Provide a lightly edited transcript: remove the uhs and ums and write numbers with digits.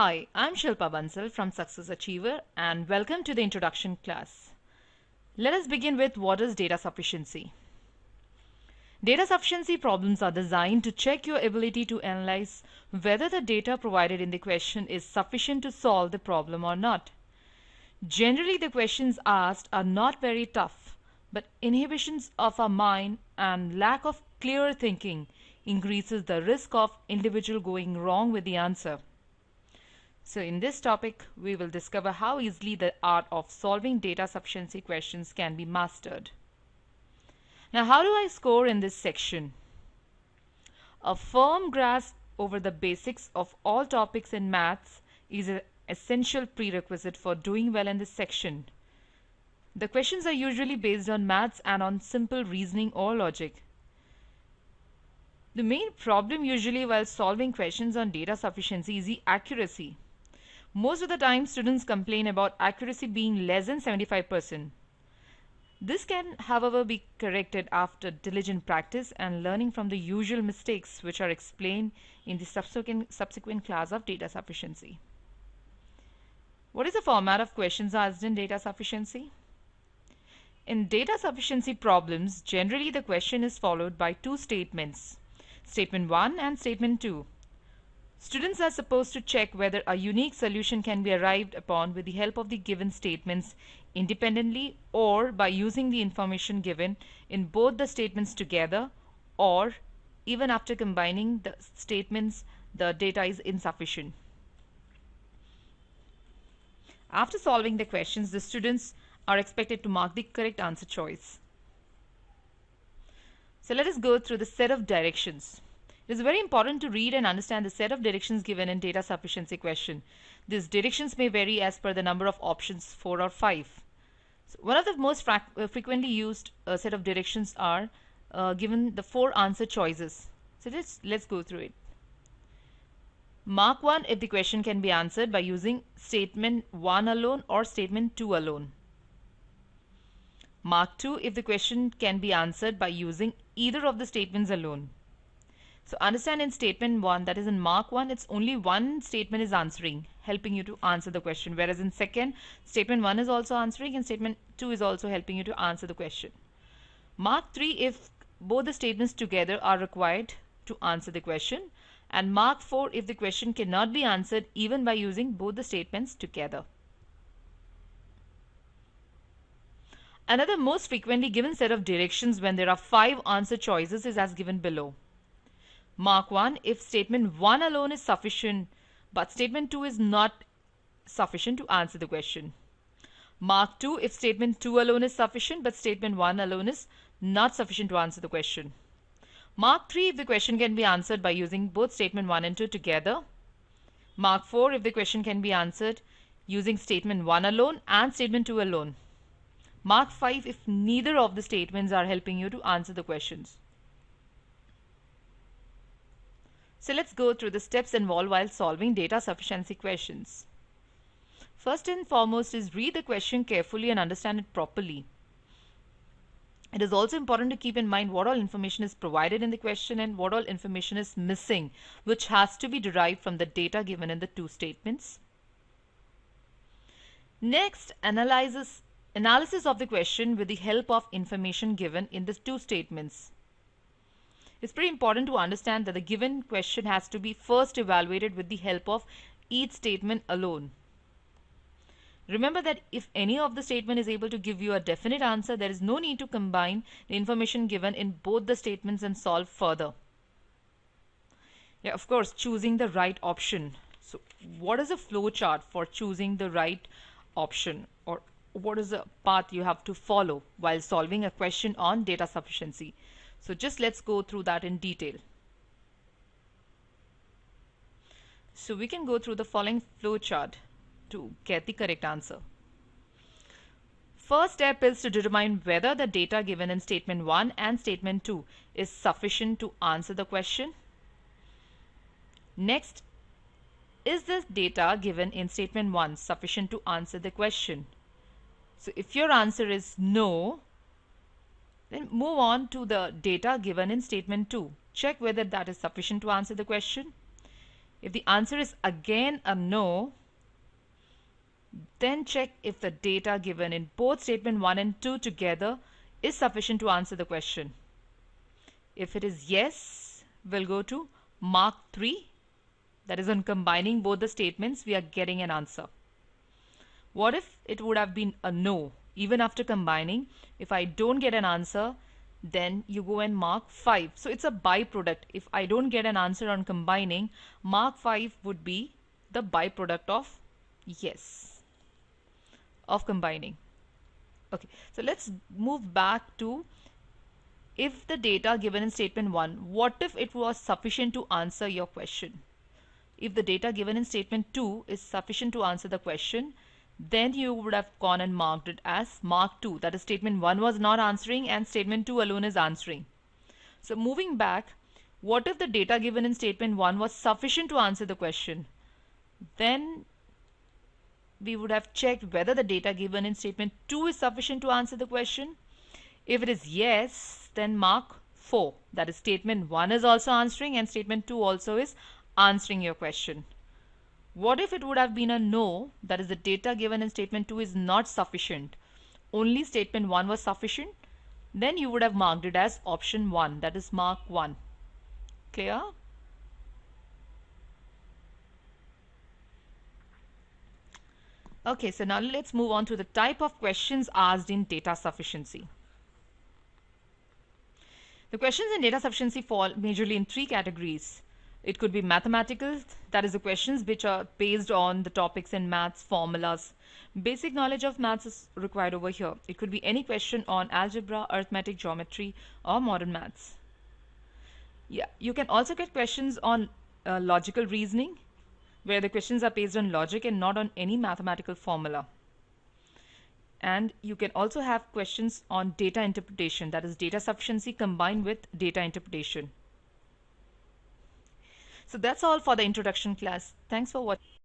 Hi, I'm Shilpa Bansal from Success Achiever and welcome to the introduction class. Let us begin with what is data sufficiency. Data sufficiency problems are designed to check your ability to analyze whether the data provided in the question is sufficient to solve the problem or not. Generally, the questions asked are not very tough, but inhibitions of our mind and lack of clear thinking increases the risk of individual going wrong with the answer. So in this topic, we will discover how easily the art of solving data sufficiency questions can be mastered. Now, how do I score in this section? A firm grasp over the basics of all topics in maths is an essential prerequisite for doing well in this section. The questions are usually based on maths and on simple reasoning or logic. The main problem usually while solving questions on data sufficiency is the accuracy. Most of the time, students complain about accuracy being less than 75%. This can, however, be corrected after diligent practice and learning from the usual mistakes which are explained in the subsequent class of data sufficiency. What is the format of questions asked in data sufficiency? In data sufficiency problems, generally the question is followed by two statements, Statement 1 and Statement 2. Students are supposed to check whether a unique solution can be arrived upon with the help of the given statements independently or by using the information given in both the statements together, or even after combining the statements the data is insufficient. After solving the questions, the students are expected to mark the correct answer choice. So let us go through the set of directions. It is very important to read and understand the set of directions given in data sufficiency question. These directions may vary as per the number of options, 4 or 5. So one of the most frequently used set of directions are given the 4 answer choices. So let's go through it. Mark 1 if the question can be answered by using statement 1 alone or statement 2 alone. Mark 2 if the question can be answered by using either of the statements alone. So understand in statement 1, that is in mark 1, it's only one statement is answering, helping you to answer the question. Whereas in second, statement 1 is also answering and statement 2 is also helping you to answer the question. Mark 3 if both the statements together are required to answer the question. And mark 4 if the question cannot be answered even by using both the statements together. Another most frequently given set of directions when there are 5 answer choices is as given below. Mark 1 if statement 1 alone is sufficient but statement 2 is not sufficient to answer the question. Mark 2 if statement 2 alone is sufficient but statement 1 alone is not sufficient to answer the question. Mark 3 if the question can be answered by using both statement 1 and 2 together. Mark 4 if the question can be answered using statement 1 alone and statement 2 alone. Mark 5 if neither of the statements are helping you to answer the questions. So let's go through the steps involved while solving data sufficiency questions. First and foremost is read the question carefully and understand it properly. It is also important to keep in mind what all information is provided in the question and what all information is missing, which has to be derived from the data given in the two statements. Next, analysis of the question with the help of information given in the two statements. It's pretty important to understand that the given question has to be first evaluated with the help of each statement alone. Remember that if any of the statement is able to give you a definite answer, there is no need to combine the information given in both the statements and solve further. Yeah, of course, choosing the right option. So what is a flow chart for choosing the right option, or what is the path you have to follow while solving a question on data sufficiency? So just let's go through that in detail. So we can go through the following flow chart to get the correct answer. First step is to determine whether the data given in statement 1 and statement 2 is sufficient to answer the question. Next, is this data given in statement 1 sufficient to answer the question? So if your answer is no, then move on to the data given in statement 2. Check whether that is sufficient to answer the question. If the answer is again a no, then check if the data given in both statement 1 and 2 together is sufficient to answer the question. If it is yes, we'll go to mark 3. That is, on combining both the statements, we are getting an answer. What if it would have been a no? Even after combining, if I don't get an answer, then you go and mark 5. So it's a byproduct. If I don't get an answer on combining, mark 5 would be the byproduct of yes, of combining. Okay, so let's move back to, if the data given in statement 1, what if it was sufficient to answer your question? If the data given in statement 2 is sufficient to answer the question, then you would have gone and marked it as mark 2. That is, statement 1 was not answering and statement 2 alone is answering. So moving back, what if the data given in statement 1 was sufficient to answer the question? Then we would have checked whether the data given in statement 2 is sufficient to answer the question. If it is yes, then mark 4. That is, statement 1 is also answering and statement 2 also is answering your question. What if it would have been a no, that is, the data given in statement 2 is not sufficient, only statement 1 was sufficient? Then you would have marked it as option 1, that is mark 1. Clear? Okay, so now let's move on to the type of questions asked in data sufficiency. The questions in data sufficiency fall majorly in 3 categories. It could be mathematical, that is, the questions which are based on the topics in maths, formulas. Basic knowledge of maths is required over here. It could be any question on algebra, arithmetic, geometry, or modern maths. Yeah, you can also get questions on logical reasoning, where the questions are based on logic and not on any mathematical formula. And you can also have questions on data interpretation, that is, data sufficiency combined with data interpretation. So that's all for the introduction class. Thanks for watching.